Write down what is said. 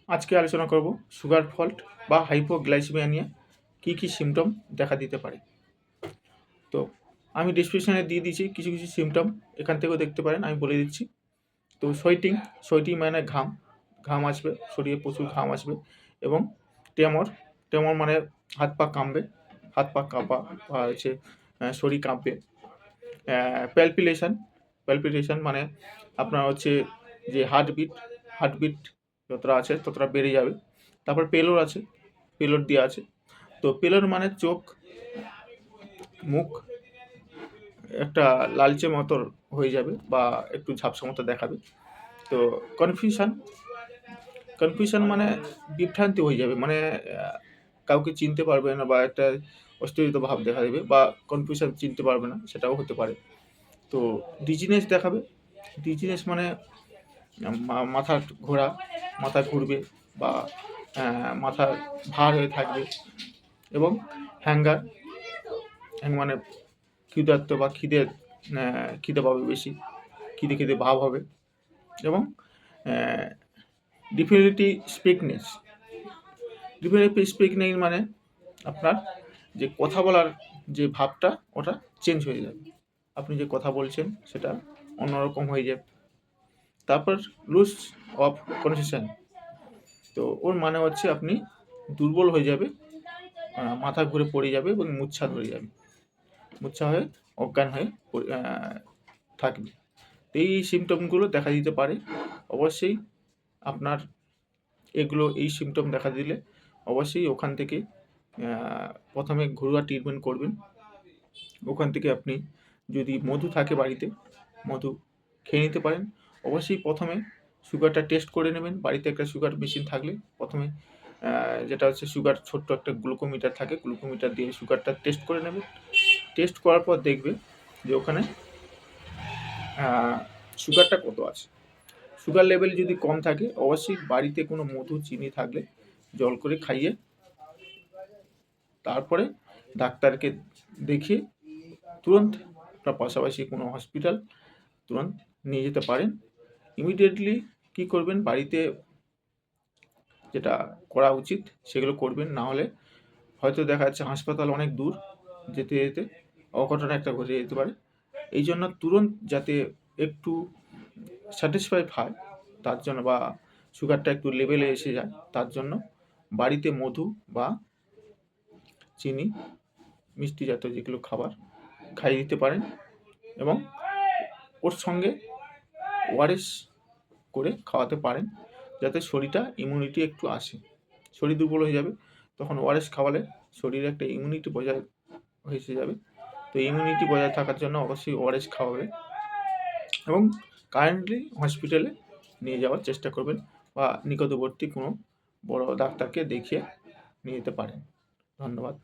আজকে আলোচনা করব সুগার ফল্ট বা হাইপোগ্লাইসেমিয়া নিয়ে কী সিমটম দেখা দিতে পারে। তো আমি ডেসক্রিপশনে দিয়ে দিয়েছি কিছু সিমটম, এখান থেকেও দেখতে পারেন, আমি বলে দিচ্ছি। তো সোয়েটিং মানে ঘাম আসবে, শরীরে প্রচুর ঘাম আসবে। এবং টেমর মানে হাত পা কাঁপা বা শরীর কাঁপবে। প্যালপিটেশন মানে আপনার যে হার্টবিট যতটা আছে ততটা বেড়ে যাবে। তারপর পেলোর দেওয়া আছে। তো পেলোর মানে চোখ মুখ একটা লালচে মতো হয়ে যাবে বা একটু ঝাপসা মতো দেখাবে। তো কনফিউশন মানে বিভ্রান্তি হয়ে যাবে, মানে কাউকে চিনতে পারবে না বা একটা অস্থিরতা ভাব দেখা দেবে বা কনফিউশন চিনতে পারবে না, সেটাও হতে পারে। তো ডিজিনেস মানে মাথা ঘুরবে বা মাথা ভার হয়ে থাকবে। এবং হ্যাঙ্গার মানে ক্ষুধার্ত বা খিদে পাবে বেশি, খিদে ভাব হবে। এবং ডিফিনিটি স্পিকনেস মানে আপনার যে কথা বলার যে ভাবটা ওটা চেঞ্জ হয়ে যাবে, আপনি যে কথা বলছেন সেটা অন্যরকম হয়ে যাবে। তারপর লুজ অফ কনসিশন, তো ওর মানে আপনি দুর্বল হয়ে যাবে, মাথা ঘুরে পড়ে যাবে এবং মূর্ছা হয়ে অজ্ঞান হয়ে থাকবে। এই সিমটমগুলো দেখা দিতে পারে। অবশ্যই আপনার এই সিমটম দেখা দিলে অবশ্যই ওখান থেকে প্রথমে ঘরোয়া ট্রিটমেন্ট করবেন। ওখান থেকে আপনি যদি মধু থাকে বাড়িতে, মধু খেয়ে নিতে পারেন। অবশ্যই প্রথমে সুগারটা টেস্ট করে নেবেন। বাড়িতে একটা সুগার মেশিন থাকলে প্রথমে যেটা সুগার, ছোট্ট একটা গ্লুকোমিটার থাকে, গ্লুকোমিটার দিয়ে সুগারটা টেস্ট করে নেবেন। টেস্ট করার পর দেখবে যে ওখানে সুগারটা কত আছে। সুগার লেভেল যদি কম থাকে অবশ্যই বাড়িতে কোনো মধু চিনি থাকলে জল করে খাইয়ে তারপরে ডাক্তারকে দেখিয়ে তুরন্ত পাশাপাশি কোনো হসপিটাল তুরন্ত নিয়ে যেতে পারেন। ইমিডিয়েটলি কী করবেন, বাড়িতে যেটা করা উচিত সেগুলো করবেন, না হলে হয়তো দেখা যাচ্ছে হাসপাতাল অনেক দূর, যেতে অঘটনা একটা ঘটে যেতে পারে। এই জন্য তুরন্ত যাতে একটু স্যাটিসফাই হয় তার জন্য, বা সুগারটা একটু লেভেলে এসে যায় তার জন্য বাড়িতে মধু বা চিনি, মিষ্টি জাতীয় যেগুলো খাবার খাইয়ে দিতে পারেন। এবং ওর সঙ্গে ওআরএস করে খাওয়াতে পারেন, যাতে শরীরটা ইমিউনিটি একটু আসে। শরীর দুর্বল হয়ে যাবে, তখন ওআরএস খাওয়ালে শরীরে একটা ইমিউনিটি বজায় এসে যাবে। তো ইমিউনিটি বজায় থাকার জন্য অবশ্যই ওআরএস খাওয়াবে এবং কারেন্টলি হসপিটালে নিয়ে যাওয়ার চেষ্টা করবেন বা নিকটবর্তী কোনো বড় ডাক্তারকে দেখিয়ে নিয়ে যেতে পারেন। ধন্যবাদ।